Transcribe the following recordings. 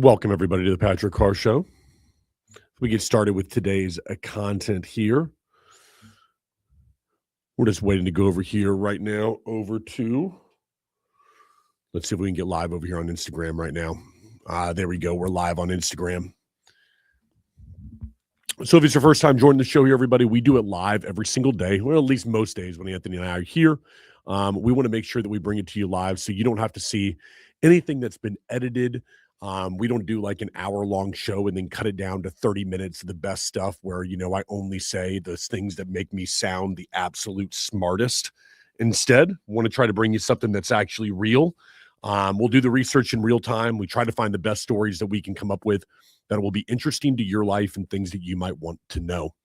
Welcome, everybody, to the Patrick Carr Show. We get started with today's content here. We're just waiting to go over here right now over to, let's see if we can get live over here on Instagram right now. There we go. We're live on Instagram. So if it's your first time joining the show here, everybody, we do it live every single day. Well, at least most days when Anthony and I are here. We want to make sure that we bring it to you live so you don't have to see anything that's been edited. We don't do like an hour-long show and then cut it down to 30 minutes of the best stuff where, I only say those things that make me sound the absolute smartest. Instead, want to try to bring you something that's actually real. We'll do the research in real time. We try to find the best stories that we can come up with that will be interesting to your life and things that you might want to know.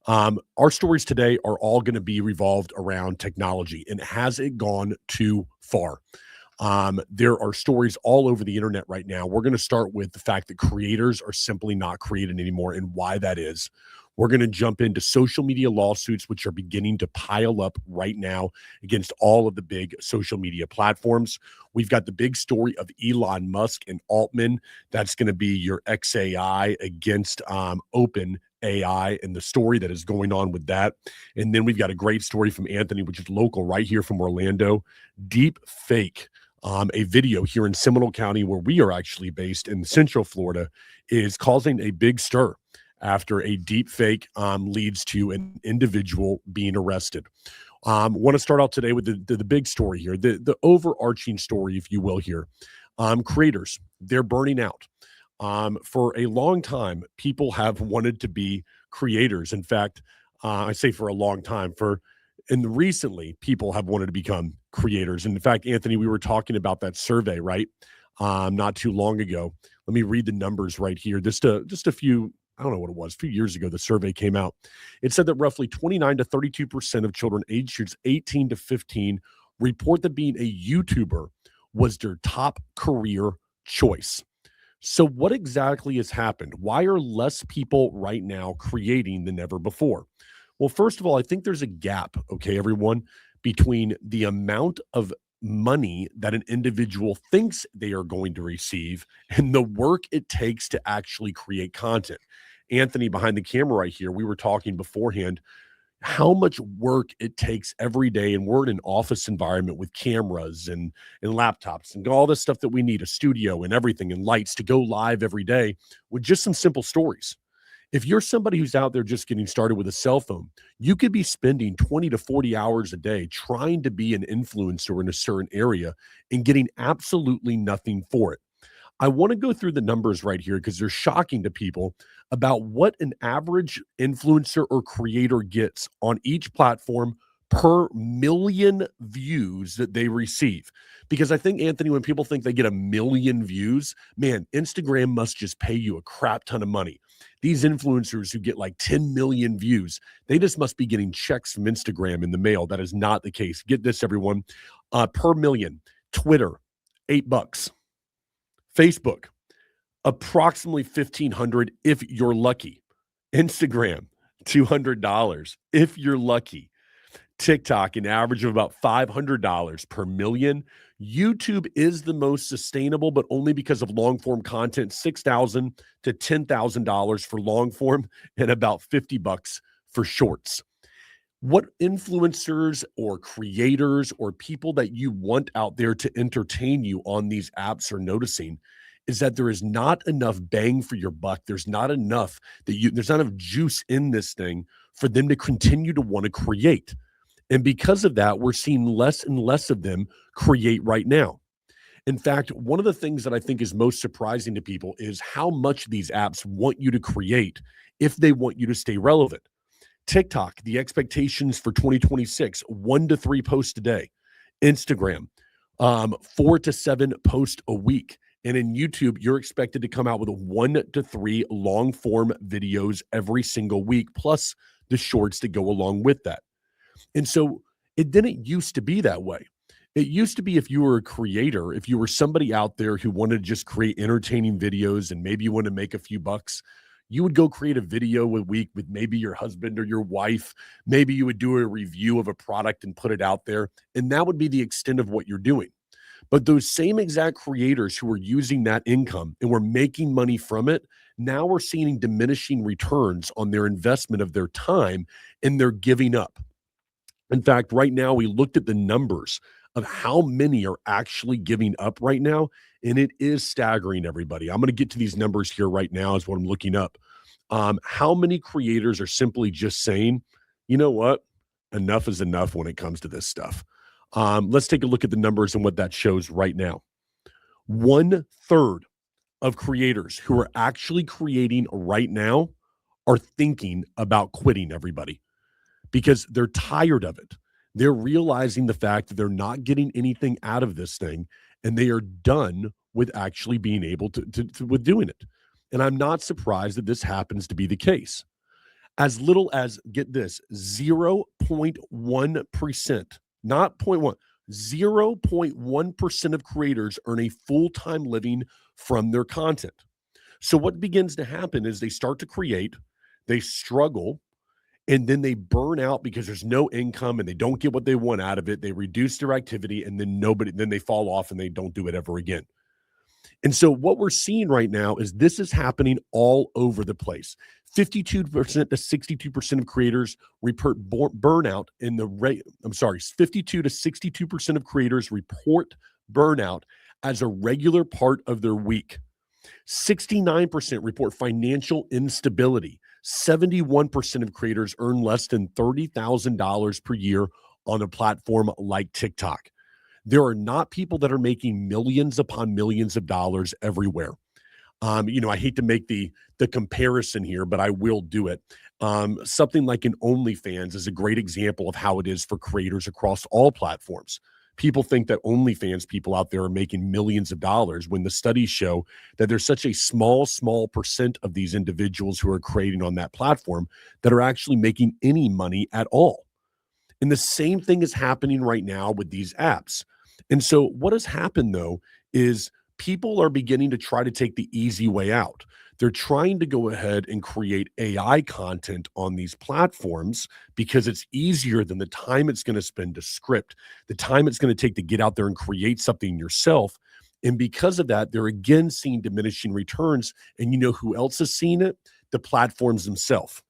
Our stories today are all going to be revolved around technology. And has it gone too far? There are stories all over the internet right now. We're going to start with the fact that creators are simply not creating anymore and why that is. We're going to jump into social media lawsuits, which are beginning to pile up right now against all of the big social media platforms. We've got the big story of Elon Musk and Altman. That's going to be your XAI against Open AI and the story that is going on with that. And then we've got a great story from Anthony, which is local right here from Orlando. Deep fake. A video here in Seminole County, where we are actually based in Central Florida, is causing a big stir after a deep fake leads to an individual being arrested. Want to start out today with the big story here, the overarching story, if you will, here. Creators, they're burning out. For a long time, people have wanted to be creators. In fact, I say for a long time, and recently people have wanted to become creators. And in fact, Anthony, we were talking about that survey, right? Not too long ago. Let me read the numbers right here. Just a few, I don't know what it was, a few years ago, the survey came out. It said that roughly 29 to 32% of children aged 18 to 15 report that being a YouTuber was their top career choice. So what exactly has happened? Why are less people right now creating than ever before? Well, first of all, I think there's a gap, okay, everyone, between the amount of money that an individual thinks they are going to receive and the work it takes to actually create content. Anthony, behind the camera right here, we were talking beforehand how much work it takes every day. And we're in an office environment with cameras and laptops and all this stuff that we need, a studio and everything and lights to go live every day with just some simple stories. If you're somebody who's out there just getting started with a cell phone, you could be spending 20 to 40 hours a day trying to be an influencer in a certain area and getting absolutely nothing for it. I want to go through the numbers right here because they're shocking to people about what an average influencer or creator gets on each platform per million views that they receive. Because I think, Anthony, when people think they get a million views, man, Instagram must just pay you a crap ton of money. These influencers who get like 10 million views, they just must be getting checks from Instagram in the mail. That is not the case. Get this, everyone. Per million, Twitter, $8. Facebook, approximately $1,500 if you're lucky. Instagram, $200 if you're lucky. TikTok, an average of about $500 per million. YouTube is the most sustainable, but only because of long form content, $6,000 to $10,000 for long form and about $50 for shorts. What influencers or creators or people that you want out there to entertain you on these apps are noticing is that there is not enough bang for your buck. There's not enough there's not enough juice in this thing for them to continue to want to create. And because of that, we're seeing less and less of them create right now. In fact, one of the things that I think is most surprising to people is how much these apps want you to create if they want you to stay relevant. TikTok, the expectations for 2026, 1 to 3 posts a day. Instagram, 4 to 7 posts a week. And in YouTube, you're expected to come out with 1 to 3 long form videos every single week, plus the shorts that go along with that. And so it didn't used to be that way. It used to be if you were a creator, if you were somebody out there who wanted to just create entertaining videos and maybe you want to make a few bucks, you would go create a video a week with maybe your husband or your wife. Maybe you would do a review of a product and put it out there. And that would be the extent of what you're doing. But those same exact creators who are using that income and were making money from it, now we're seeing diminishing returns on their investment of their time, and they're giving up. In fact, right now, we looked at the numbers of how many are actually giving up right now, and it is staggering, everybody. I'm going to get to these numbers here right now, is what I'm looking up. How many creators are simply just saying, you know what? Enough is enough when it comes to this stuff. Let's take a look at the numbers and what that shows right now. 1/3 of creators who are actually creating right now are thinking about quitting, everybody, because they're tired of it. They're realizing the fact that they're not getting anything out of this thing, and they are done with actually being able with doing it. And I'm not surprised that this happens to be the case. As little as, get this, 0.1%, not zero point 0.1, 0.1% of creators earn a full-time living from their content. So what begins to happen is they start to create, they struggle, and then they burn out because there's no income and they don't get what they want out of it. They reduce their activity, and then they fall off and they don't do it ever again. And so what we're seeing right now is this is happening all over the place. 52% to 62% of creators report burnout in the rate. I'm sorry, 52 to 62% of creators report burnout as a regular part of their week. 69% report financial instability. 71% of creators earn less than $30,000 per year on a platform like TikTok. There are not people that are making millions upon millions of dollars everywhere. I hate to make the comparison here, but I will do it. Something like an OnlyFans is a great example of how it is for creators across all platforms. People think that OnlyFans people out there are making millions of dollars when the studies show that there's such a small percent of these individuals who are creating on that platform that are actually making any money at all. And the same thing is happening right now with these apps. And so what has happened, though, is people are beginning to try to take the easy way out. They're trying to go ahead and create AI content on these platforms because it's easier than the time it's going to spend to script, the time it's going to take to get out there and create something yourself. And because of that, they're again seeing diminishing returns. And you know who else is seeing it? The platforms themselves.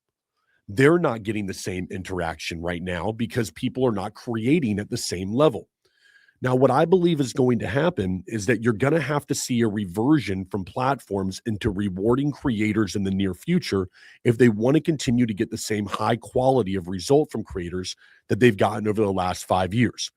They're not getting the same interaction right now because people are not creating at the same level. Now, what I believe is going to happen is that you're going to have to see a reversion from platforms into rewarding creators in the near future if they want to continue to get the same high quality of result from creators that they've gotten over the last 5 years.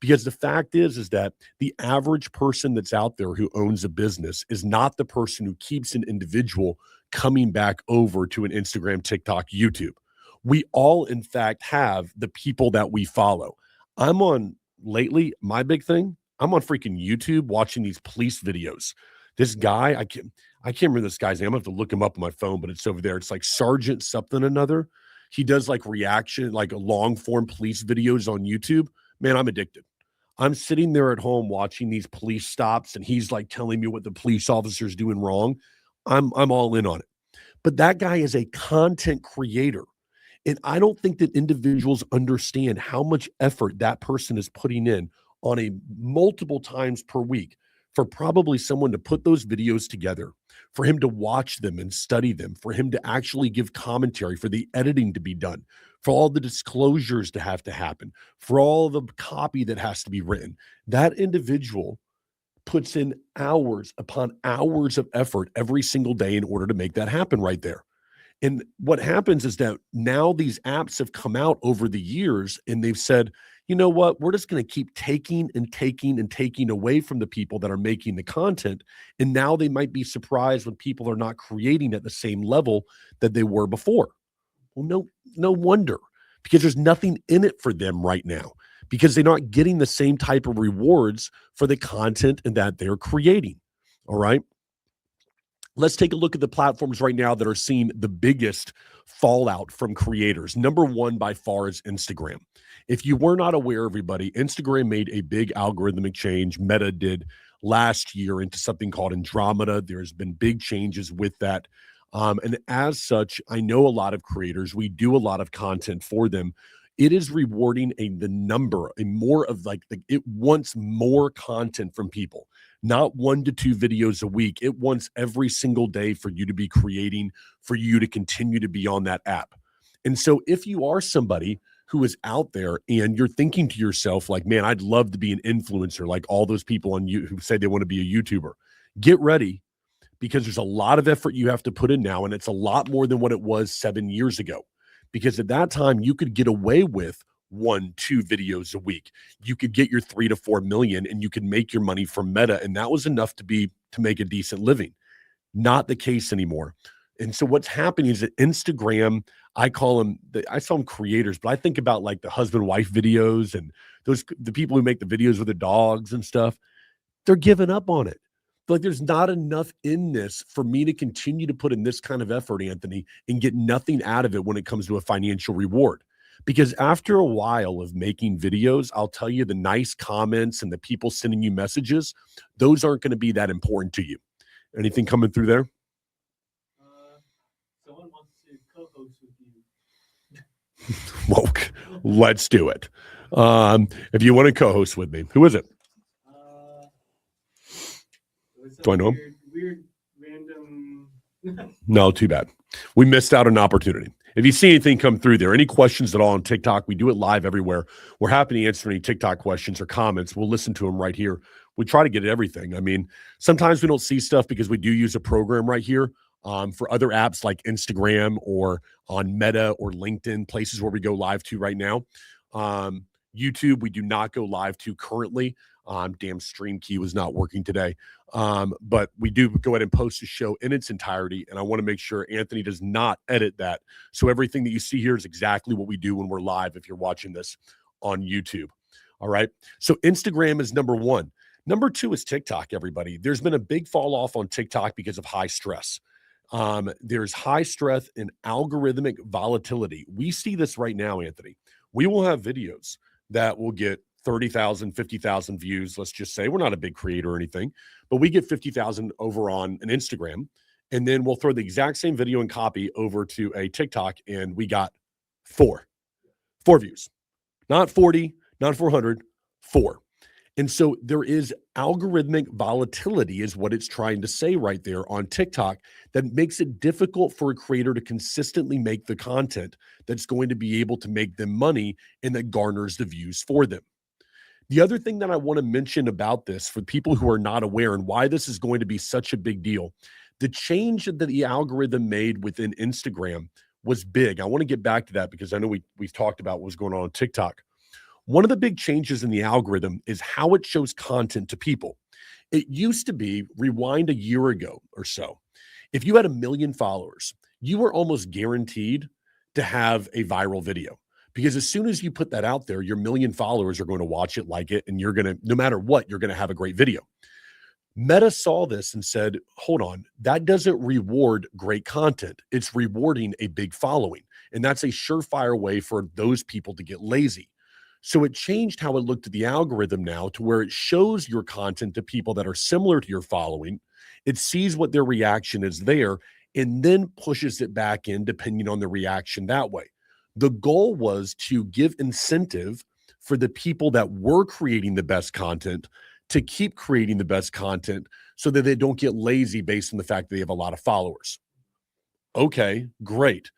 Because the fact is that the average person that's out there who owns a business is not the person who keeps an individual coming back over to an Instagram, TikTok, YouTube. We all, in fact, have the people that we follow. I'm on my big thing, I'm on freaking YouTube watching these police videos. This guy, I can't remember this guy's name. I'm gonna have to look him up on my phone, but it's over there. It's like Sergeant something another. He does like reaction, like long form police videos on YouTube. Man, I'm addicted. I'm sitting there at home watching these police stops, and he's like telling me what the police officer's doing wrong. I'm all in on it. But that guy is a content creator. And I don't think that individuals understand how much effort that person is putting in on a multiple times per week for probably someone to put those videos together, for him to watch them and study them, for him to actually give commentary, for the editing to be done, for all the disclosures to have to happen, for all the copy that has to be written. That individual puts in hours upon hours of effort every single day in order to make that happen right there. And what happens is that now these apps have come out over the years and they've said, you know what, we're just going to keep taking and taking and taking away from the people that are making the content. And now they might be surprised when people are not creating at the same level that they were before. Well, no wonder, because there's nothing in it for them right now, because they're not getting the same type of rewards for the content and that they're creating. All right. Let's take a look at the platforms right now that are seeing the biggest fallout from creators. Number one by far is Instagram. If you were not aware, everybody, Instagram made a big algorithmic change. Meta did last year into something called Andromeda. There's been big changes with that. And as such, I know a lot of creators. We do a lot of content for them. it is rewarding the number, a more of like it wants more content from people, not 1 to 2 videos a week. It wants every single day for you to be creating, for you to continue to be on that app. And so if you are somebody who is out there and you're thinking to yourself, like, man, I'd love to be an influencer, like all those people on you who say they want to be a YouTuber, get ready, because there's a lot of effort you have to put in now. And it's a lot more than what it was 7 years ago. Because at that time, you could get away with 1, 2 videos a week. You could get your 3 to 4 million and you could make your money from Meta. And that was enough to make a decent living. Not the case anymore. And so what's happening is that Instagram, I call them creators, but I think about like the husband-wife videos and the people who make the videos with the dogs and stuff. They're giving up on it. Like, there's not enough in this for me to continue to put in this kind of effort, Anthony, and get nothing out of it when it comes to a financial reward. Because after a while of making videos, I'll tell you, the nice comments and the people sending you messages, those aren't going to be that important to you. Anything coming through there? Someone wants to co-host with you. Well, let's do it. If you want to co-host with me, who is it? Do I know him? Weird, random. No, too bad. We missed out on an opportunity. If you see anything come through there, any questions at all on TikTok, we do it live everywhere. We're happy to answer any TikTok questions or comments. We'll listen to them right here. We try to get everything. I mean, sometimes we don't see stuff because we do use a program right here. For other apps like Instagram or on Meta or LinkedIn, places where we go live to right now. YouTube, we do not go live to currently. Damn stream key was not working today. But we do go ahead and post the show in its entirety. And I want to make sure Anthony does not edit that. So everything that you see here is exactly what we do when we're live if you're watching this on YouTube. All right. So Instagram is number 1. Number 2 is TikTok, everybody. There's been a big fall off on TikTok because of high stress. There's high stress and algorithmic volatility. We see this right now, Anthony. We will have videos that will get 30,000, 50,000 views. Let's just say we're not a big creator or anything, but we get 50,000 over on an Instagram. And then we'll throw the exact same video and copy over to a TikTok. And we got 4 views, not 40, not 400, 4. And so there is algorithmic volatility is what it's trying to say right there on TikTok that makes it difficult for a creator to consistently make the content that's going to be able to make them money and that garners the views for them. The other thing that I want to mention about this for people who are not aware and why this is going to be such a big deal, the change that the algorithm made within Instagram was big. I want to get back to that because I know we've talked about what's going on TikTok. One of the big changes in the algorithm is how it shows content to people. It used to be, rewind a year ago or so, if you had 1 million followers, you were almost guaranteed to have a viral video. Because as soon as you put that out there, your 1 million followers are going to watch it, like it, and you're going to, no matter what, you're going to have a great video. Meta saw this and said, hold on, that doesn't reward great content. It's rewarding a big following. And that's a surefire way for those people to get lazy. So it changed how it looked at the algorithm now to where it shows your content to people that are similar to your following. It sees what their reaction is there and then pushes it back in depending on the reaction that way. The goal was to give incentive for the people that were creating the best content to keep creating the best content so that they don't get lazy based on the fact that they have a lot of followers. Okay, great.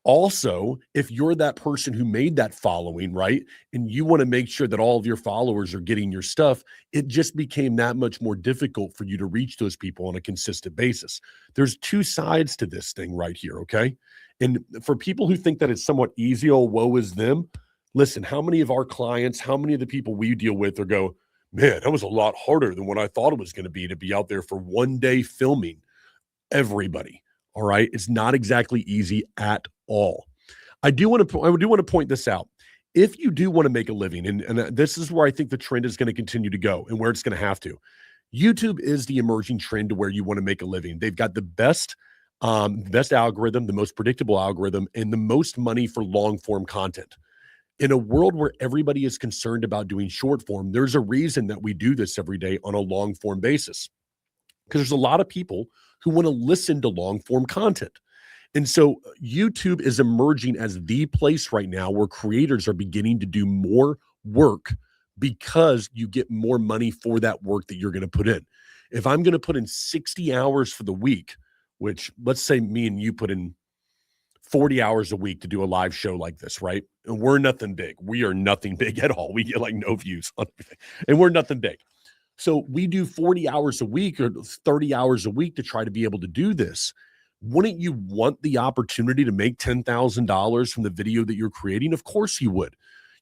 Also, if you're that person who made that following, right, and you want to make sure that all of your followers are getting your stuff, it just became that much more difficult for you to reach those people on a consistent basis. There's 2 sides to this thing right here, okay? And for people who think that it's somewhat easy, oh, woe is them, listen, how many of our clients, how many of the people we deal with are go, man, that was a lot harder than what I thought it was going to be out there for 1 day filming everybody. All right. It's not exactly easy at all. I do want to point this out. If you do want to make a living, and this is where I think the trend is going to continue to go and where it's going to have to. YouTube is the emerging trend to where you want to make a living. They've got the best algorithm, the most predictable algorithm, and the most money for long form content. In a world where everybody is concerned about doing short form, there's a reason that we do this every day on a long form basis. Because there's a lot of people who want to listen to long form content. And so YouTube is emerging as the place right now where creators are beginning to do more work because you get more money for that work that you're going to put in. If I'm going to put in 60 hours for the week, which let's say me and you put in 40 hours a week to do a live show like this, right? And we're nothing big. We are nothing big at all. We get like no views on everything, and we're nothing big. So we do 40 hours a week or 30 hours a week to try to be able to do this. Wouldn't you want the opportunity to make $10,000 from the video that you're creating? Of course you would.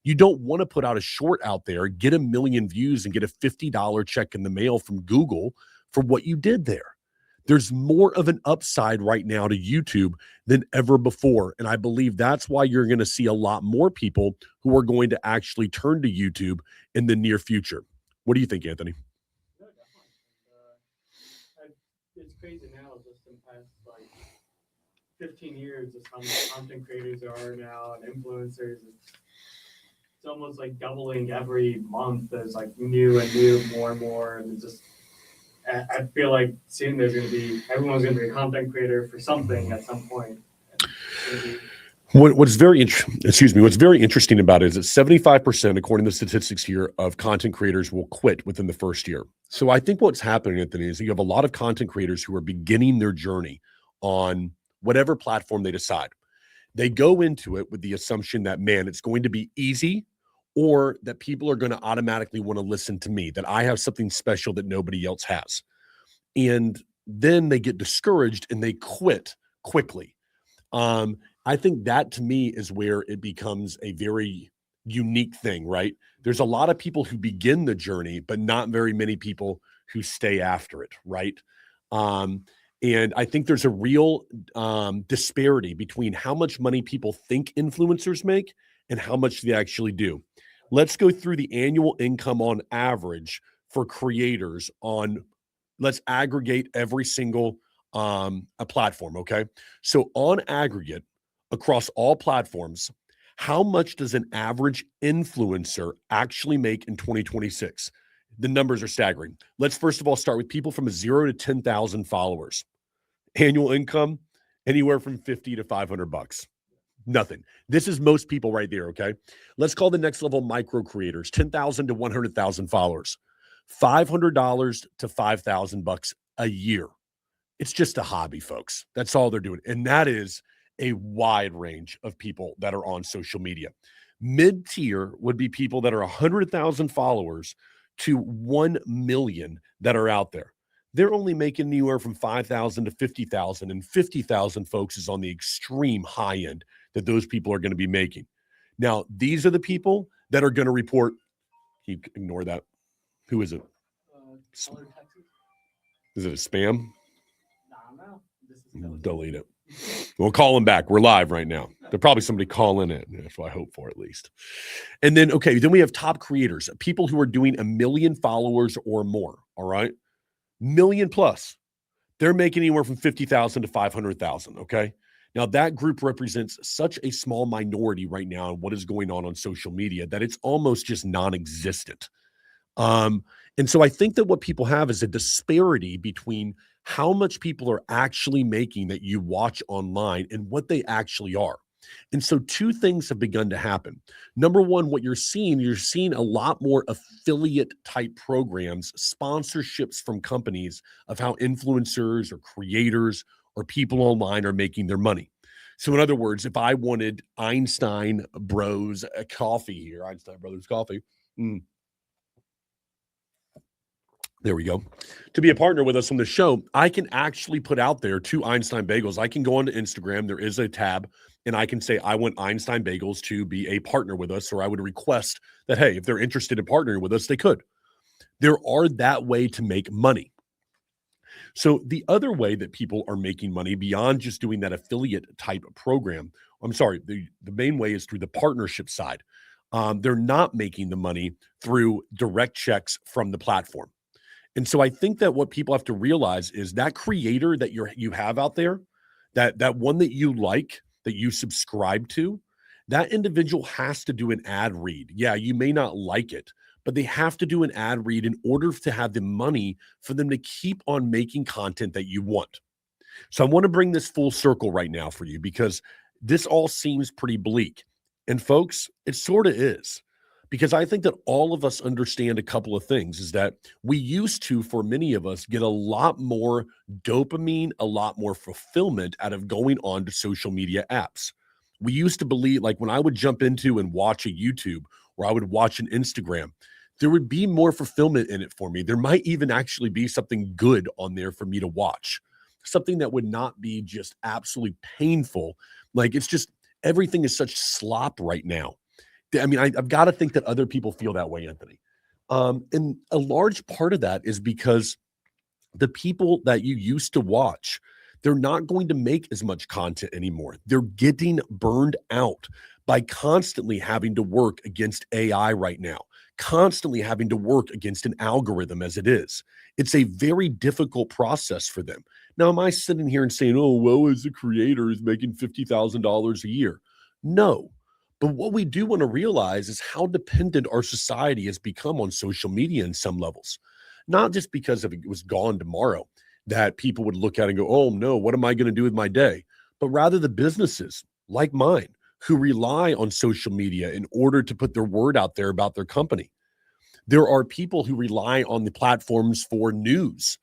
You don't want to put out a short out there, get a million views, and get a $50 check in the mail from Google for what you did there. There's more of an upside right now to YouTube than ever before. And I believe that's why you're going to see a lot more people who are going to actually turn to YouTube in the near future. What do you think, Anthony? No, definitely. It's crazy now, just in the past like 15 years, just how many content creators there are now and influencers. It's almost like doubling every month. There's like new and new, more and more, and it's just. I feel like soon there's going to be everyone's going to be a content creator for something at some point. What's very interesting about it is that 75%, according to the statistics here, of content creators will quit within the first year. So I think what's happening, Anthony, is you have a lot of content creators who are beginning their journey on whatever platform they decide. They go into it with the assumption that, man, it's going to be easy, or that people are going to automatically want to listen to me, that I have something special that nobody else has. And then they get discouraged and they quit quickly. I think that to me is where it becomes a very unique thing, right? There's a lot of people who begin the journey, but not very many people who stay after it, right? And I think there's a real disparity between how much money people think influencers make and how much they actually do. Let's go through the annual income on average for creators on, let's aggregate every single a platform, okay? So on aggregate, across all platforms, how much does an average influencer actually make in 2026? The numbers are staggering. Let's first of all start with people from 0 to 10,000 followers. Annual income, anywhere from 50 to 500 bucks. Nothing. This is most people right there, okay? Let's call the next level micro creators, 10,000 to 100,000 followers. $500 to 5,000 bucks a year. It's just a hobby, folks. That's all they're doing. And that is a wide range of people that are on social media. Mid-tier would be people that are 100,000 followers to 1 million that are out there. They're only making anywhere from 5,000 to 50,000, and 50,000 folks is on the extreme high end that those people are going to be making. Now, these are the people that are going to report. You ignore that. Who is it? Is it a spam? No. Delete it. We'll call them back. We're live right now. There'll probably somebody calling in. That's what I hope for, at least. And then, okay, then we have top creators, people who are doing 1 million followers or more. All right. Million plus. They're making anywhere from 50,000 to 500,000. Okay. Now, that group represents such a small minority right now in what is going on social media that it's almost just non-existent. And so I think that what people have is a disparity between how much people are actually making that you watch online and what they actually are. And so two things have begun to happen. Number one, what you're seeing a lot more affiliate type programs, sponsorships from companies of how influencers or creators or people online are making their money. So in other words, if I wanted Einstein Bros coffee here, Einstein Brothers coffee, there we go. To be a partner with us on the show, I can actually put out there 2 Einstein Bagels. I can go onto Instagram. There is a tab, and I can say, I want Einstein Bagels to be a partner with us, or I would request that, hey, if they're interested in partnering with us, they could. There are that way to make money. So the other way that people are making money beyond just doing that affiliate type program, the main way is through the partnership side. They're not making the money through direct checks from the platform. And so I think that what people have to realize is that creator that you have out there, that one that you like, that you subscribe to, that individual has to do an ad read. Yeah, you may not like it, but they have to do an ad read in order to have the money for them to keep on making content that you want. So I want to bring this full circle right now for you because this all seems pretty bleak. And folks, it sort of is. Because I think that all of us understand a couple of things is that we used to, for many of us, get a lot more dopamine, a lot more fulfillment out of going on to social media apps. We used to believe, like when I would jump into and watch a YouTube or I would watch an Instagram, there would be more fulfillment in it for me. There might even actually be something good on there for me to watch, something that would not be just absolutely painful. Like it's just everything is such slop right now. I mean, I've got to think that other people feel that way, Anthony. And a large part of that is because the people that you used to watch, they're not going to make as much content anymore. They're getting burned out by constantly having to work against AI right now, constantly having to work against an algorithm as it is. It's a very difficult process for them. Now, am I sitting here and saying, oh, well, as a creator is making $50,000 a year? No. But what we do want to realize is how dependent our society has become on social media in some levels, not just because if it was gone tomorrow that people would look at it and go, oh no, what am I going to do with my day? But rather the businesses like mine who rely on social media in order to put their word out there about their company. There are people who rely on the platforms for news.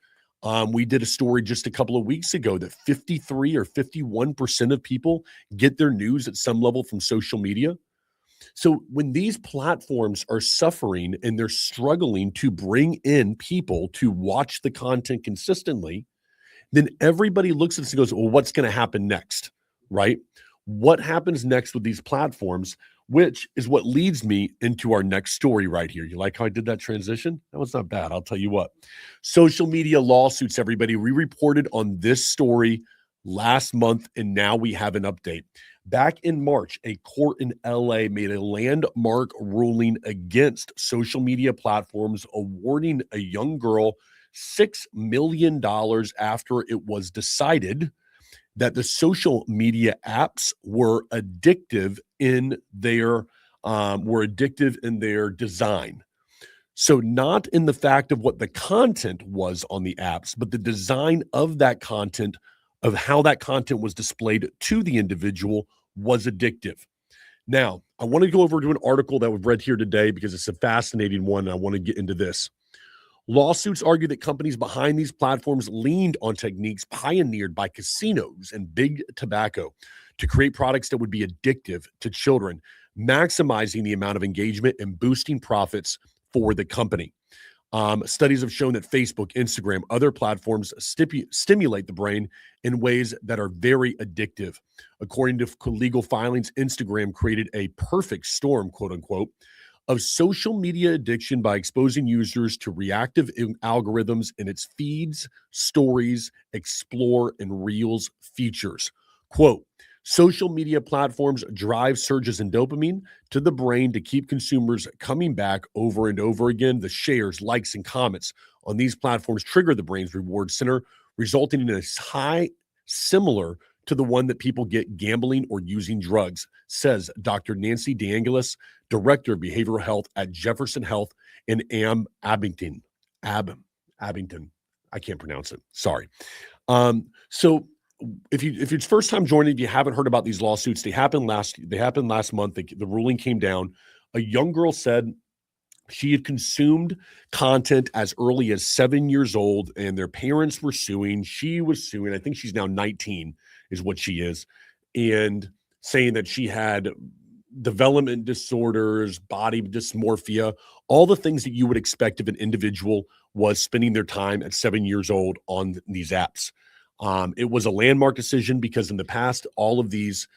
We did a story just a couple of weeks ago that 53 or 51% of people get their news at some level from social media. So when these platforms are suffering and they're struggling to bring in people to watch the content consistently, then everybody looks at this and goes, well, what's going to happen next? Right? What happens next with these platforms, which is what leads me into our next story right here. You like how I did that transition? That was not bad. I'll tell you what. Social media lawsuits, everybody. We reported on this story last month, and now we have an update. Back in March, a court in LA made a landmark ruling against social media platforms, awarding a young girl $6 million after it was decided that the social media apps were addictive in their design. So not in the fact of what the content was on the apps, but the design of that content, of how that content was displayed to the individual was addictive. Now, I want to go over to an article that we've read here today because it's a fascinating one. And I want to get into this. Lawsuits argue that companies behind these platforms leaned on techniques pioneered by casinos and big tobacco to create products that would be addictive to children, maximizing the amount of engagement and boosting profits for the company. Studies have shown that Facebook, Instagram, other platforms stimulate the brain in ways that are very addictive. According to legal filings, Instagram created a perfect storm, quote unquote, of social media addiction by exposing users to reactive algorithms in its feeds, stories, explore, and reels features. Quote, social media platforms drive surges in dopamine to the brain to keep consumers coming back over and over again. The shares, likes, and comments on these platforms trigger the brain's reward center, resulting in a high similar to the one that people get gambling or using drugs, says Dr. Nancy DeAngelis, Director of Behavioral Health at Jefferson Health in Abington. Abington. I can't pronounce it. Sorry. So if it's first time joining, if you haven't heard about these lawsuits, they happened last month. The ruling came down. A young girl said she had consumed content as early as 7 years old, and their parents were suing. She was suing. I think she's now 19 is what she is, and saying that she had development disorders, body dysmorphia, all the things that you would expect if an individual was spending their time at 7 years old on these apps. It was a landmark decision because in the past, all of these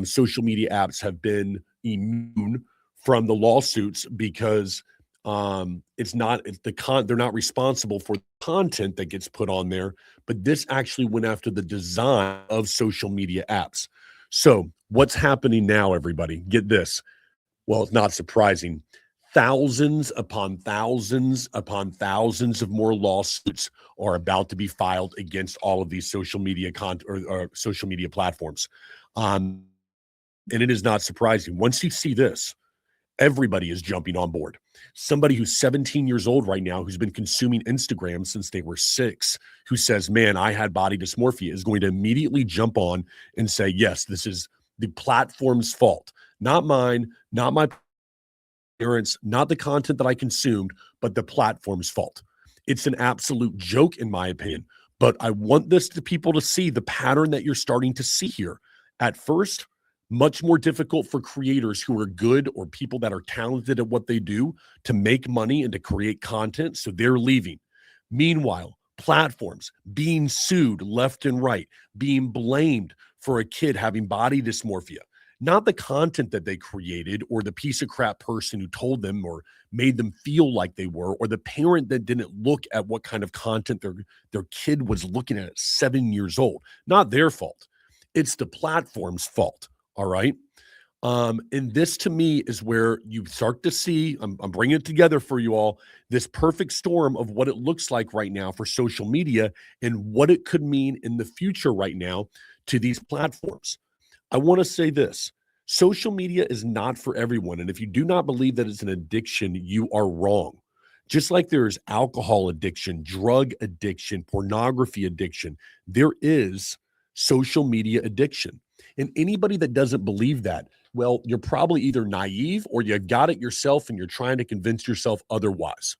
social media apps have been immune from the lawsuits because they're not responsible for the content that gets put on there, but this actually went after the design of social media apps. So what's happening now, everybody? Get this. Well, it's not surprising. Thousands upon thousands upon thousands of more lawsuits are about to be filed against all of these social media or social media platforms. And it is not surprising. Once you see this, Everybody is jumping on board. Somebody who's 17 years old right now, who's been consuming Instagram since they were 6, who says, man, I had body dysmorphia, is going to immediately jump on and say, yes, this is the platform's fault, not mine, not my parents, not the content that I consumed, but the platform's fault. It's an absolute joke, in my opinion. But I want this to people to see the pattern that you're starting to see here. At first, much more difficult for creators who are good or people that are talented at what they do to make money and to create content. So they're leaving. Meanwhile, platforms being sued left and right, being blamed for a kid having body dysmorphia. Not the content that they created or the piece of crap person who told them or made them feel like they were, or the parent that didn't look at what kind of content their kid was looking at 7 years old. Not their fault. It's the platform's fault. All right. And this to me is where you start to see, I'm bringing it together for you all, this perfect storm of what it looks like right now for social media and what it could mean in the future right now to these platforms. I want to say this. Social media is not for everyone. And if you do not believe that it's an addiction, you are wrong. Just like there's alcohol addiction, drug addiction, pornography addiction, there is social media addiction. And anybody that doesn't believe that, well, you're probably either naive or you got it yourself and you're trying to convince yourself otherwise,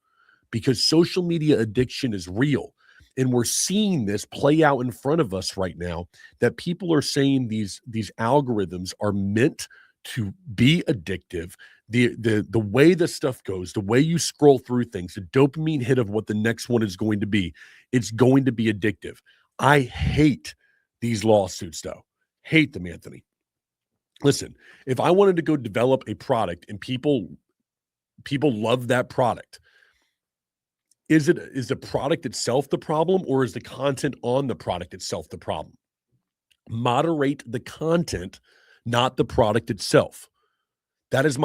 because social media addiction is real. And we're seeing this play out in front of us right now, that people are saying these algorithms are meant to be addictive. The way the stuff goes, the way you scroll through things, the dopamine hit of what the next one is going to be, it's going to be addictive. I hate these lawsuits, though. Hate them, Anthony. Listen, if I wanted to go develop a product and people love that product, is the product itself the problem, or is the content on the product itself the problem? Moderate the content, not the product itself. That is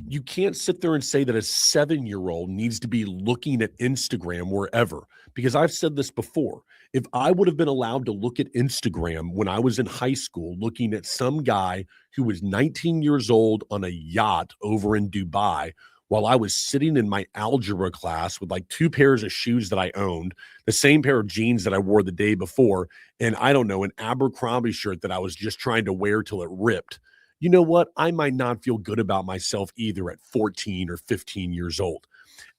you can't sit there and say that a 7-year-old needs to be looking at Instagram wherever, because I've said this before. If I would have been allowed to look at Instagram when I was in high school, looking at some guy who was 19 years old on a yacht over in Dubai, while I was sitting in my algebra class with like 2 pairs of shoes that I owned, the same pair of jeans that I wore the day before, and I don't know, an Abercrombie shirt that I was just trying to wear till it ripped. You know what? I might not feel good about myself either at 14 or 15 years old.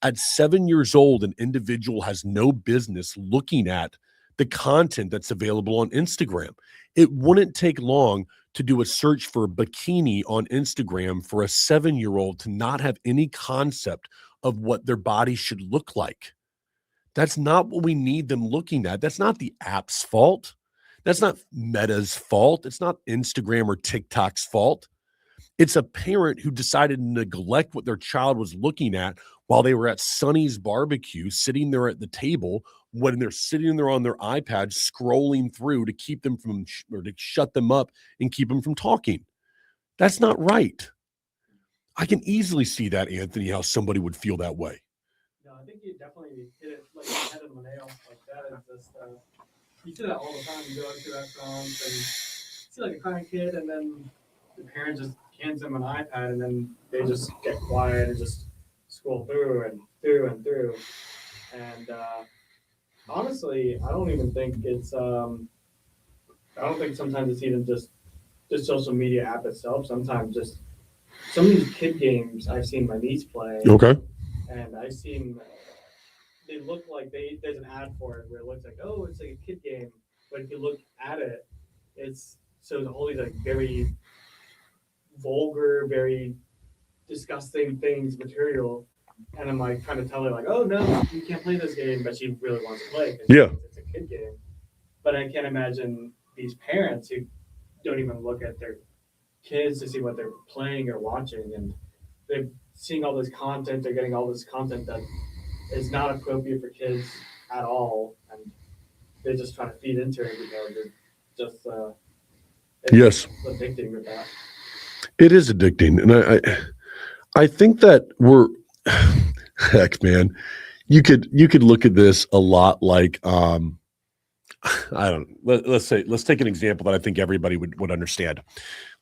At 7 years old, an individual has no business looking at the content that's available on Instagram. It wouldn't take long to do a search for bikini on Instagram for a 7-year-old to not have any concept of what their body should look like. That's not what we need them looking at. That's not the app's fault. That's not Meta's fault. It's not Instagram or TikTok's fault. It's a parent who decided to neglect what their child was looking at while they were at Sonny's barbecue, sitting there at the table, when they're sitting there on their iPad scrolling through to keep them from, or to shut them up and keep them from talking. That's not right. I can easily see that, Anthony, how somebody would feel that way. No, I think you definitely hit it like the head on the nail. Like that is just you see that all the time. You go to restaurants and see like a crying kid, and then the parent just hands them an iPad, and then they just get quiet and just scroll through and through and through. And honestly, I don't even think it's. I don't think sometimes it's even just the social media app itself. Sometimes just some of these kid games I've seen my niece play. Okay. And I've seen they look like there's an ad for it where it looks like, oh, it's like a kid game, but if you look at it, it's so all these like very vulgar, very disgusting things, material, and I'm like trying to tell her like, oh no, you can't play this game, but she really wants to play it. Yeah, it's a kid game. But I can't imagine these parents who don't even look at their kids to see what they're playing or watching, and they're seeing all this content. They're getting all this content that is not appropriate for kids at all, and they're just trying to feed into it because they're just yes, addicting with that. It is addicting, and I think that we're heck, man. You could look at this a lot like I don't. Let's take an example that I think everybody would understand.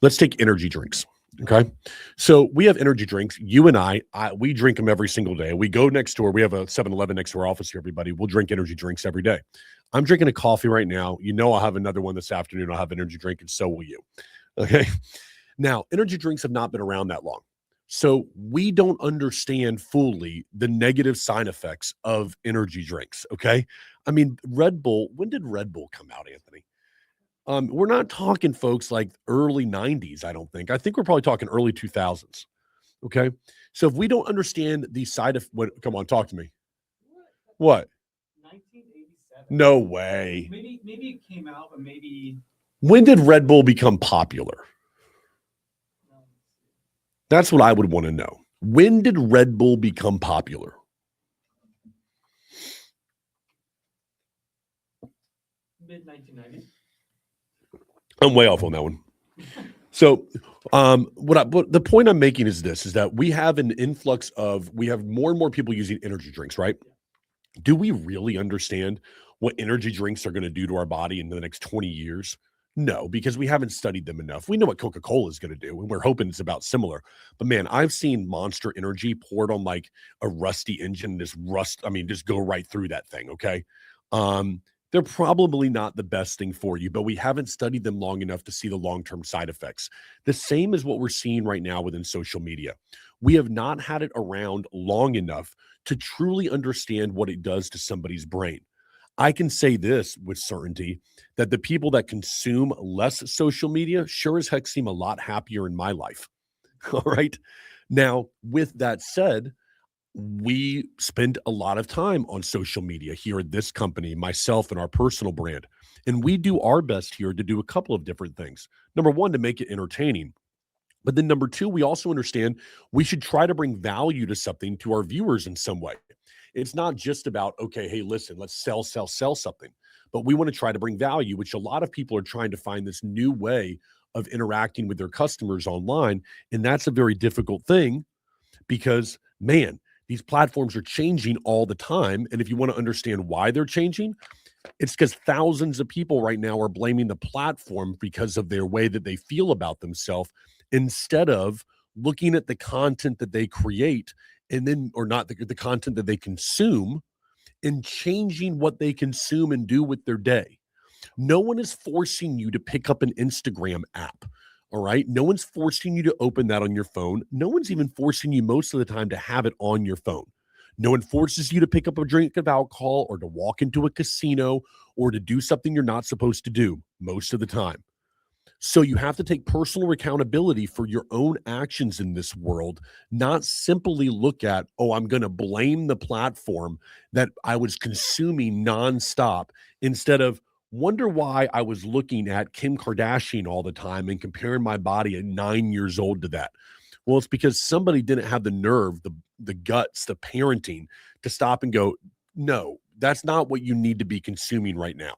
Let's take energy drinks. Okay. So we have energy drinks. You and we drink them every single day. We go next door. We have a 7-Eleven next to our office here, everybody. We'll drink energy drinks every day. I'm drinking a coffee right now. You know, I'll have another one this afternoon. I'll have an energy drink, and so will you. Okay. Now, energy drinks have not been around that long. So we don't understand fully the negative side effects of energy drinks. Okay. I mean, Red Bull, when did Red Bull come out, Anthony? We're not talking folks like early 90s, I don't think. I think we're probably talking early 2000s. Okay. So if we don't understand the side of what, come on, talk to me. What? 1987. No way. Maybe it came out, but maybe When did Red Bull become popular? um, That's what I would want to know. When did Red Bull become popular? mid 1990s. I'm way off on that one. So, what the point I'm making is this: is that we have an influx of we have more and more people using energy drinks, right? Do we really understand what energy drinks are going to do to our body in the next 20 years? No, because we haven't studied them enough. We know what Coca-Cola is going to do, and we're hoping it's about similar. But man, I've seen Monster Energy poured on like a rusty engine, I mean, just go right through that thing. Okay. They're probably not the best thing for you, but we haven't studied them long enough to see the long-term side effects. The same as what we're seeing right now within social media. We have not had it around long enough to truly understand what it does to somebody's brain. I can say this with certainty that the people that consume less social media sure as heck seem a lot happier in my life. All right. Now, with that said, we spend a lot of time on social media here at this company, myself and our personal brand. And we do our best here to do a couple of different things. Number one, to make it entertaining. But then number two, we also understand we should try to bring value to something to our viewers in some way. It's not just about, okay, hey, listen, let's sell something. But we want to try to bring value, which a lot of people are trying to find this new way of interacting with their customers online. And that's a very difficult thing because, man, these platforms are changing all the time. And if you want to understand why they're changing, it's because thousands of people right now are blaming the platform because of their way that they feel about themselves instead of looking at the content that they create and then, or not the content that they consume and changing what they consume and do with their day. No one is forcing you to pick up an Instagram app. All right. No one's forcing you to open that on your phone. No one's even forcing you most of the time to have it on your phone. No one forces you to pick up a drink of alcohol or to walk into a casino or to do something you're not supposed to do most of the time. So you have to take personal accountability for your own actions in this world, not simply look at, oh, I'm going to blame the platform that I was consuming nonstop instead of wonder why I was looking at Kim Kardashian all the time and comparing my body at 9 years old to that. Well, it's because somebody didn't have the nerve, the guts, the parenting to stop and go, no, that's not what you need to be consuming right now.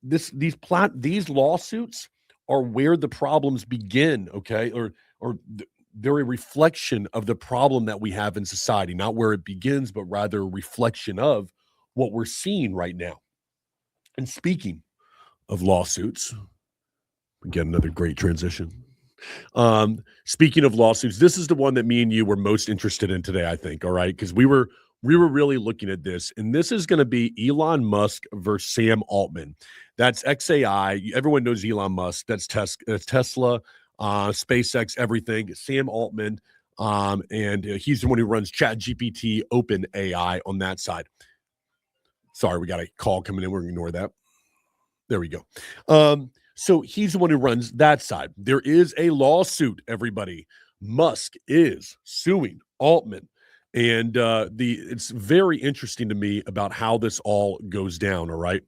These lawsuits are where the problems begin, okay? They're a reflection of the problem that we have in society, not where it begins, but rather a reflection of what we're seeing right now. And speaking of lawsuits, again, another great transition. Speaking of lawsuits, this is the one that me and you were most interested in today, I think. All right, because we were really looking at this, and this is going to be Elon Musk versus Sam Altman. That's XAI. Everyone knows Elon Musk. That's Tesla, SpaceX, everything. Sam Altman, and he's the one who runs ChatGPT, Open AI on that side. Sorry, we got a call coming in. We're going to ignore that. There we go. So he's the one who runs that side. There is a lawsuit, everybody. Musk is suing Altman. And it's very interesting to me about how this all goes down. All right.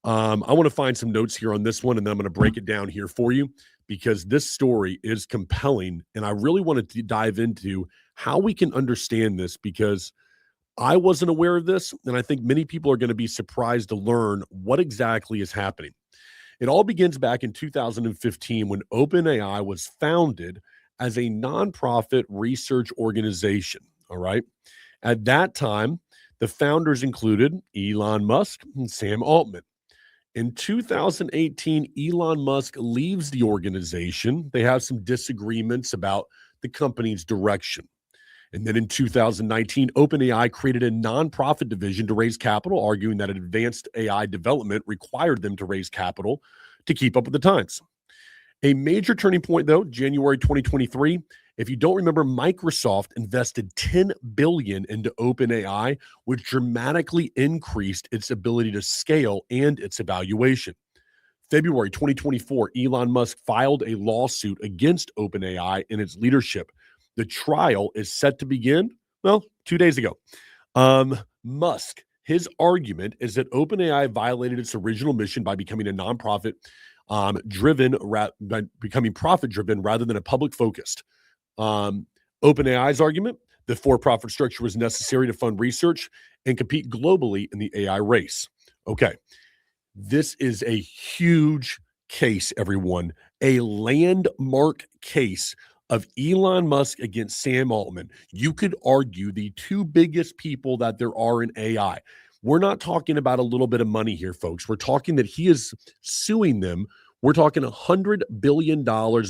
I want to find some notes here on this one, and then I'm going to break it down here for you because this story is compelling. And I really wanted to dive into how we can understand this because I wasn't aware of this. And I think many people are going to be surprised to learn what exactly is happening. It all begins back in 2015 when OpenAI was founded as a nonprofit research organization. All right. At that time, the founders included Elon Musk and Sam Altman. In 2018, Elon Musk leaves the organization. They have some disagreements about the company's direction. And then in 2019, OpenAI created a nonprofit division to raise capital, arguing that advanced AI development required them to raise capital to keep up with the times. A major turning point, though, January 2023. If you don't remember, Microsoft invested $10 billion into OpenAI, which dramatically increased its ability to scale and its evaluation. February 2024, Elon Musk filed a lawsuit against OpenAI and its leadership. The trial is set to begin, well, 2 days ago. Musk, his argument is that OpenAI violated its original mission by becoming a nonprofit by becoming profit driven rather than a public focused. OpenAI's argument, the for-profit structure was necessary to fund research and compete globally in the AI race. Okay, this is a huge case, everyone, a landmark case of Elon Musk against Sam Altman. You could argue the two biggest people that there are in AI. We're not talking about a little bit of money here, folks. We're talking that he is suing them. We're talking $100 billion,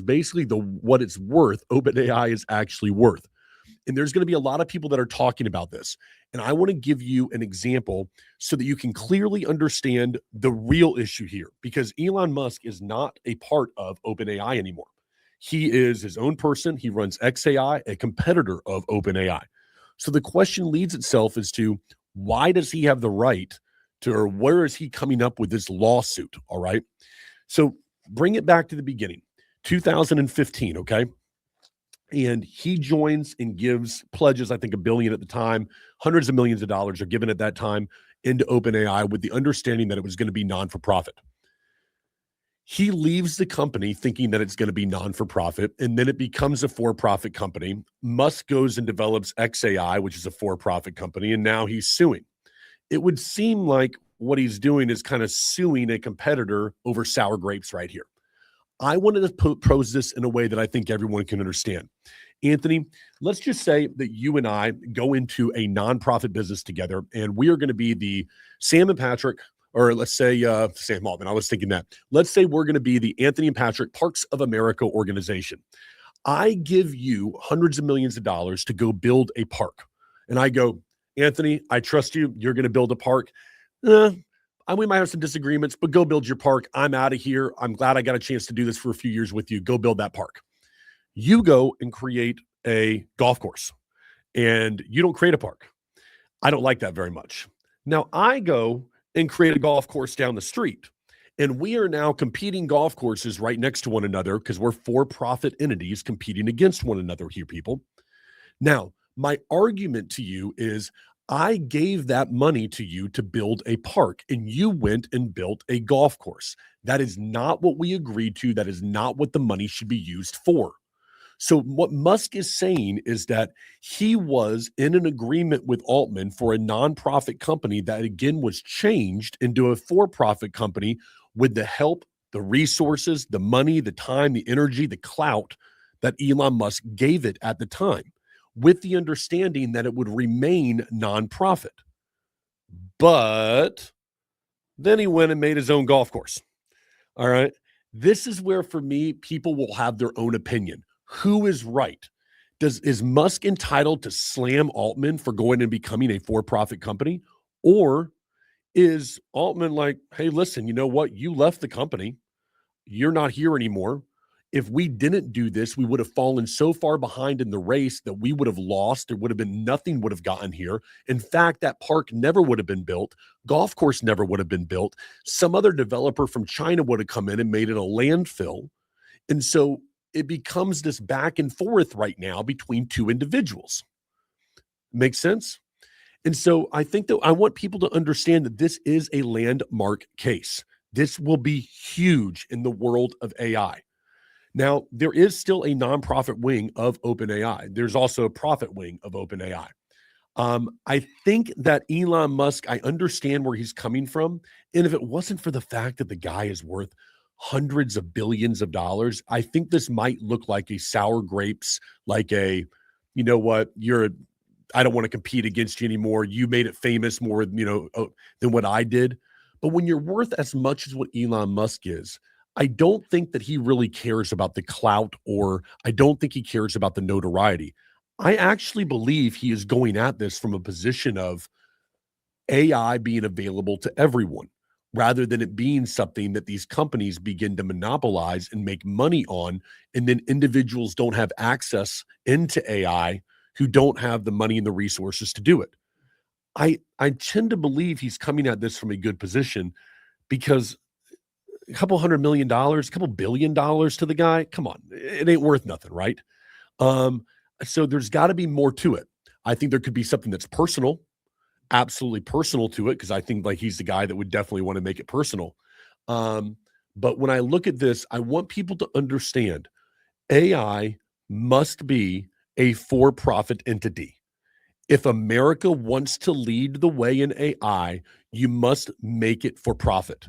basically what it's worth, OpenAI is actually worth. And there's going to be a lot of people that are talking about this. And I want to give you an example so that you can clearly understand the real issue here, because Elon Musk is not a part of OpenAI anymore. He is his own person. He runs XAI, a competitor of OpenAI. So the question leads itself as to why does he have the right to, or where is he coming up with this lawsuit? All right. So bring it back to the beginning, 2015, okay? And he joins and gives pledges, I think $1 billion at the time, hundreds of millions of dollars are given at that time into OpenAI with the understanding that it was going to be non-for-profit. He leaves the company thinking that it's going to be non-for-profit, and then it becomes a for-profit company. Musk goes and develops XAI, which is a for-profit company, and now he's suing. It would seem like what he's doing is kind of suing a competitor over sour grapes right here. I wanted to pose this in a way that I think everyone can understand. Anthony, let's just say that you and I go into a nonprofit business together, and we are going to be the Sam and Patrick, or let's say Sam Altman. I was thinking that. Let's say we're going to be the Anthony and Patrick Parks of America organization. I give you hundreds of millions of dollars to go build a park. And I go, Anthony, I trust you. You're going to build a park. We might have some disagreements, but go build your park. I'm out of here. I'm glad I got a chance to do this for a few years with you. Go build that park. You go and create a golf course, and you don't create a park. I don't like that very much. Now I go and create a golf course down the street, and we are now competing golf courses right next to one another because we're for-profit entities competing against one another here, people. Now, my argument to you is I gave that money to you to build a park, and you went and built a golf course. That is not what we agreed to. That is not what the money should be used for. So what Musk is saying is that he was in an agreement with Altman for a nonprofit company that, again, was changed into a for-profit company with the help, the resources, the money, the time, the energy, the clout that Elon Musk gave it at the time, with the understanding that it would remain nonprofit. But then he went and made his own golf course. All right. This is where, for me, people will have their own opinion. Who is right? Is Musk entitled to slam Altman for going and becoming a for-profit company? Or is Altman like, hey, listen, you know what? You left the company. You're not here anymore. If we didn't do this, we would have fallen so far behind in the race that we would have lost. There would have been nothing would have gotten here. In fact, that park never would have been built. Golf course never would have been built. Some other developer from China would have come in and made it a landfill. And so it becomes this back and forth right now between two individuals. Make sense? And so I think that I want people to understand that this is a landmark case. This will be huge in the world of AI. Now, there is still a nonprofit wing of OpenAI. There's also a profit wing of OpenAI. I think that Elon Musk, I understand where he's coming from. And if it wasn't for the fact that the guy is worth hundreds of billions of dollars, I think this might look like a sour grapes, like a, you know what, I don't want to compete against you anymore. You made it famous more, than what I did. But when you're worth as much as what Elon Musk is, I don't think that he really cares about the clout, or I don't think he cares about the notoriety. I actually believe he is going at this from a position of AI being available to everyone rather than it being something that these companies begin to monopolize and make money on. And then individuals don't have access into AI who don't have the money and the resources to do it. I tend to believe he's coming at this from a good position because a couple $100 million, a couple $1 billion to the guy, come on, it ain't worth nothing, right? Um, so there's got to be more to it. I think there could be something that's personal, absolutely personal to it, because I think like he's the guy that would definitely want to make it personal. Um, but when I look at this, I want people to understand AI must be a for-profit entity. If America wants to lead the way in AI, you must make it for profit.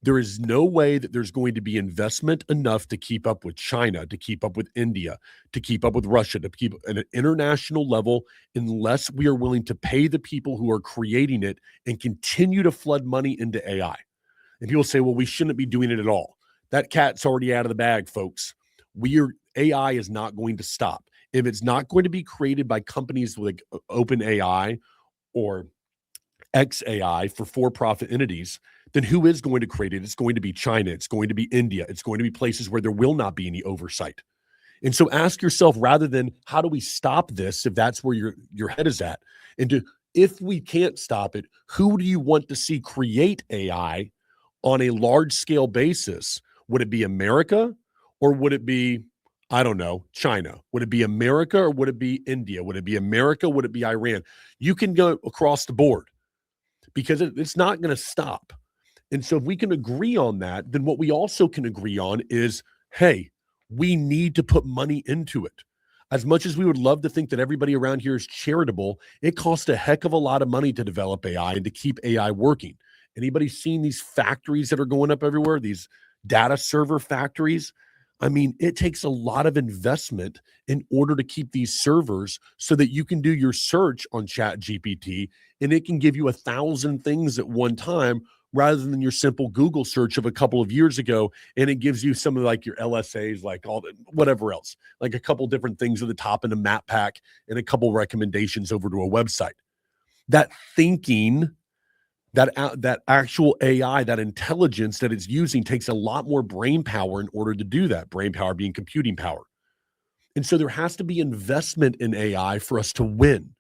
There is no way that there's going to be investment enough to keep up with China, to keep up with India, to keep up with Russia, to keep at an international level, unless we are willing to pay the people who are creating it and continue to flood money into AI. And people say, well, we shouldn't be doing it at all. That cat's already out of the bag, folks. AI is not going to stop. If it's not going to be created by companies like OpenAI or XAI for-profit entities, then who is going to create it? It's going to be China. It's going to be India. It's going to be places where there will not be any oversight. And so ask yourself, rather than how do we stop this, if that's where your head is at, and if we can't stop it, who do you want to see create AI on a large scale basis? Would it be America, or would it be, I don't know, China? Would it be America, or would it be India? Would it be America? Would it be Iran? You can go across the board because it's not going to stop. And so if we can agree on that, then what we also can agree on is, hey, we need to put money into it. As much as we would love to think that everybody around here is charitable, it costs a heck of a lot of money to develop AI and to keep AI working. Anybody seen these factories that are going up everywhere, these data server factories? I mean, it takes a lot of investment in order to keep these servers so that you can do your search on Chat GPT and it can give you 1,000 things at one time rather than your simple Google search of a couple of years ago. And it gives you some of like your LSAs, like all the whatever else, like a couple different things at the top in a map pack and a couple recommendations over to a website. That thinking, that actual AI, that intelligence that it's using takes a lot more brain power in order to do that. Brain power being computing power. And so there has to be investment in AI for us to win.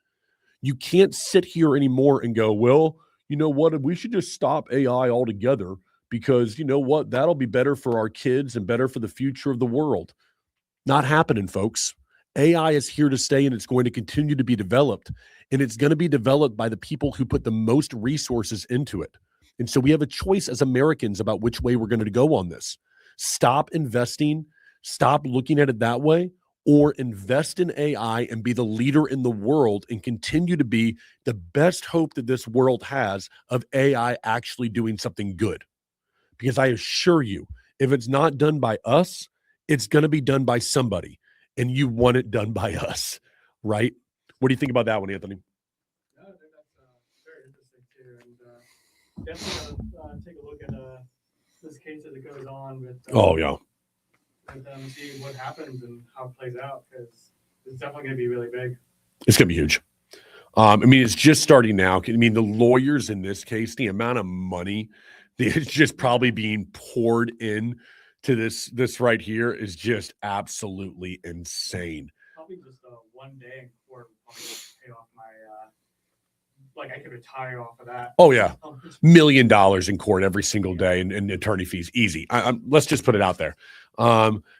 You can't sit here anymore and go, well, you know what? We should just stop AI altogether because you know what? That'll be better for our kids and better for the future of the world. Not happening, folks. AI is here to stay and it's going to continue to be developed. And it's going to be developed by the people who put the most resources into it. And so we have a choice as Americans about which way we're going to go on this. Stop investing, stop looking at it that way, or invest in AI and be the leader in the world and continue to be the best hope that this world has of AI actually doing something good. Because I assure you, if it's not done by us, it's going to be done by somebody, and you want it done by us, right? What do you think about that one, Anthony? No, I think that's very interesting too, and definitely gotta take a look at this case as it goes on with Oh, yeah. with see what happens and how it plays out, because it's definitely going to be really big. It's going to be huge. I mean, it's just starting now. I mean, the lawyers in this case, the amount of money that's just probably being poured in to this right here is just absolutely insane. Probably just one day in court would probably pay off my like I could retire off of that. Oh yeah, $1 million in court every single day and attorney fees, easy. Let's just put it out there.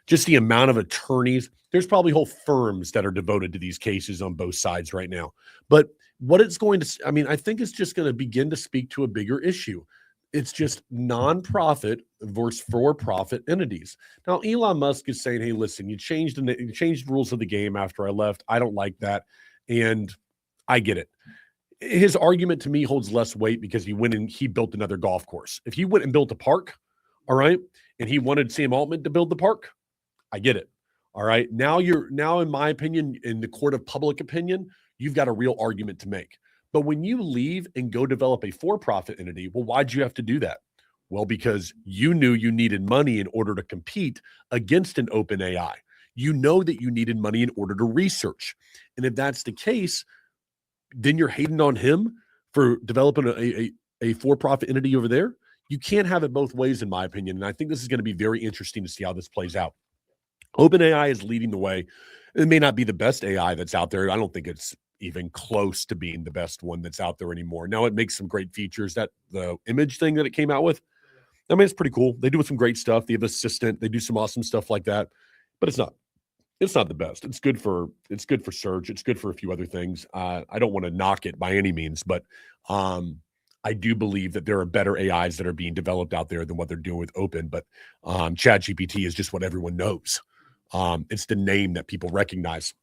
Just the amount of attorneys. There's probably whole firms that are devoted to these cases on both sides right now. But what it's going to, I mean, I think it's just going to begin to speak to a bigger issue. It's just nonprofit versus for-profit entities. Now, Elon Musk is saying, "Hey, listen, you changed the rules of the game after I left. I don't like that, and I get it." His argument to me holds less weight because he went and he built another golf course. If he went and built a park, all right, and he wanted Sam Altman to build the park, I get it. All right. Now, in my opinion, in the court of public opinion, you've got a real argument to make. But when you leave and go develop a for-profit entity, well, why'd you have to do that? Well, because you knew you needed money in order to compete against an open AI. You know that you needed money in order to research. And if that's the case, then you're hating on him for developing a for-profit entity over there. You can't have it both ways, in my opinion. And I think this is going to be very interesting to see how this plays out. OpenAI is leading the way. It may not be the best AI that's out there. I don't think it's even close to being the best one that's out there anymore. Now it makes some great features. That the image thing that it came out with, I mean, it's pretty cool. They do some great stuff. They have assistant. They do some awesome stuff like that. But it's not the best. It's good for search. It's good for a few other things. I don't want to knock it by any means, but I do believe that there are better AIs that are being developed out there than what they're doing with Open. But ChatGPT is just what everyone knows. It's the name that people recognize.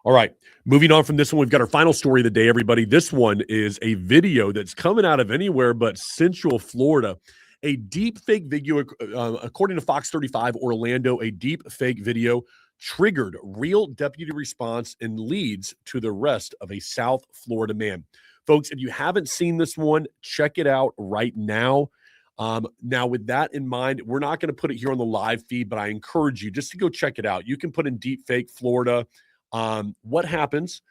All right, moving on from this one, we've got our final story of the day, everybody. This one is a video that's coming out of anywhere but Central Florida. A deep fake video, according to Fox 35 Orlando, a deep fake video triggered real deputy response and leads to the arrest of a South Florida man. Folks, if you haven't seen this one, check it out right now. Now, with that in mind, we're not going to put it here on the live feed, but I encourage you just to go check it out. You can put in deep fake Florida. What happens?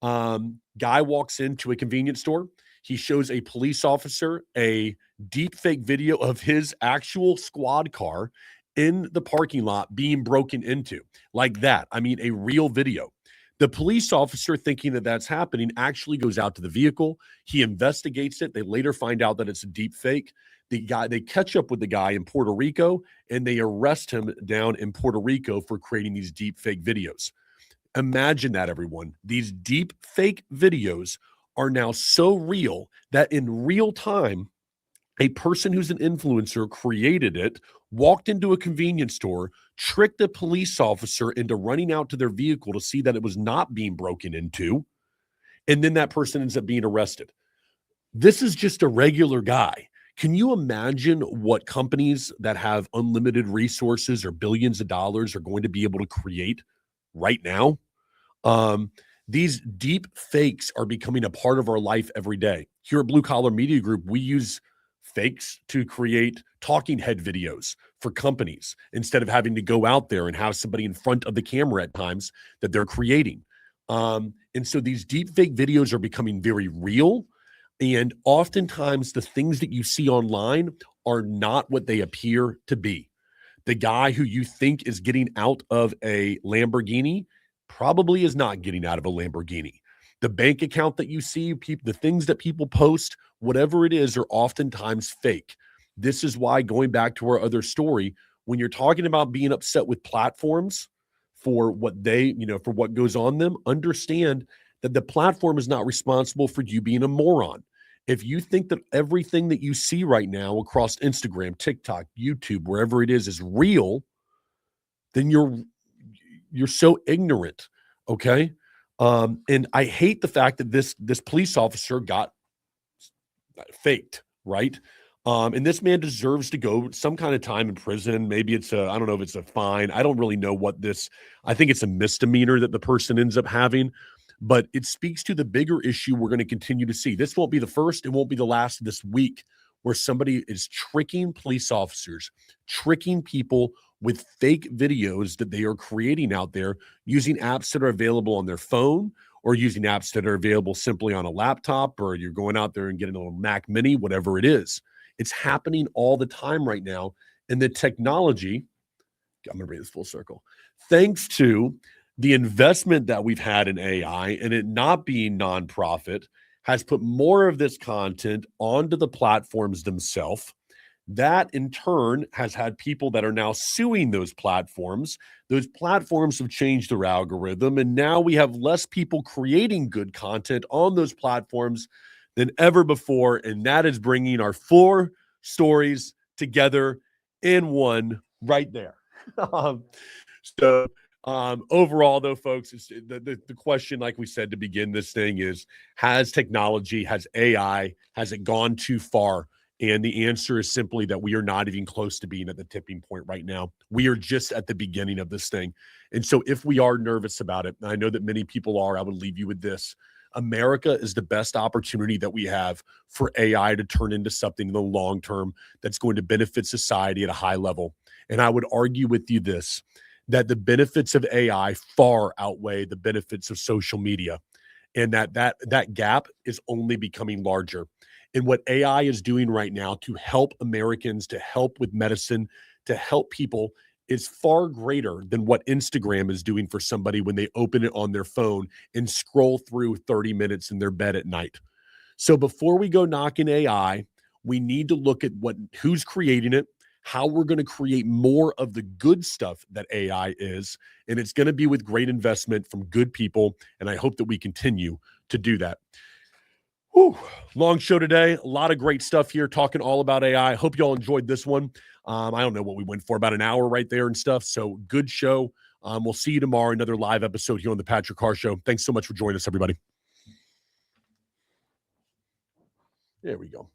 Guy walks into a convenience store. He shows a police officer a deep fake video of his actual squad car in the parking lot being broken into, like that. I mean, a real video. The police officer, thinking that that's happening, actually goes out to the vehicle. He investigates it. They later find out that it's a deep fake. They catch up with the guy in Puerto Rico, and they arrest him down in Puerto Rico for creating these deep fake videos. Imagine that, everyone. These deep fake videos are now so real that in real time, a person who's an influencer created it, walked into a convenience store, tricked a police officer into running out to their vehicle to see that it was not being broken into, and then that person ends up being arrested. This is just a regular guy. Can you imagine what companies that have unlimited resources or billions of dollars are going to be able to create right now? These deep fakes are becoming a part of our life every day. Here at Blue Collar Media Group, we use fakes to create talking head videos for companies instead of having to go out there and have somebody in front of the camera at times that they're creating. And so these deep fake videos are becoming very real. And oftentimes the things that you see online are not what they appear to be. The guy who you think is getting out of a Lamborghini probably is not getting out of a Lamborghini. The bank account that you see, the things that people post, whatever it is, are oftentimes fake. This is why, going back to our other story, when you're talking about being upset with platforms for what for what goes on them, understand that the platform is not responsible for you being a moron. If you think that everything that you see right now across Instagram, TikTok, YouTube, wherever it is real, then you're so ignorant, okay? And I hate the fact that this police officer got faked, right? And this man deserves to go some kind of time in prison. Maybe I don't know if it's a fine. I don't really know I think it's a misdemeanor that the person ends up having, but it speaks to the bigger issue we're going to continue to see. This won't be the first, it won't be the last this week, where somebody is tricking police officers, tricking people with fake videos that they are creating out there using apps that are available on their phone, or using apps that are available simply on a laptop, or you're going out there and getting a little Mac Mini, whatever it is. It's happening all the time right now. And the technology, I'm going to bring this full circle, thanks to the investment that we've had in AI and it not being nonprofit, has put more of this content onto the platforms themselves. That in turn has had people that are now suing those platforms. Those platforms have changed their algorithm, and now we have less people creating good content on those platforms than ever before. And that is bringing our 4 stories together in one right there. Overall, though, folks, it's the question, like we said to begin this thing, is: has technology, has AI, has it gone too far? And the answer is simply that we are not even close to being at the tipping point right now. We are just at the beginning of this thing. And so if we are nervous about it, and I know that many people are, I would leave you with this. America is the best opportunity that we have for AI to turn into something in the long term that's going to benefit society at a high level. And I would argue with you this, that the benefits of AI far outweigh the benefits of social media, and that gap is only becoming larger. And what AI is doing right now to help Americans, to help with medicine, to help people is far greater than what Instagram is doing for somebody when they open it on their phone and scroll through 30 minutes in their bed at night. So before we go knocking AI, we need to look at who's creating it, how we're going to create more of the good stuff that AI is, and it's going to be with great investment from good people, and I hope that we continue to do that. Whew, long show today. A lot of great stuff here talking all about AI. Hope y'all enjoyed this one. I don't know what we went for, about an hour right there and stuff. So good show. We'll see you tomorrow, another live episode here on the Patrick Carr Show. Thanks so much for joining us, everybody. There we go.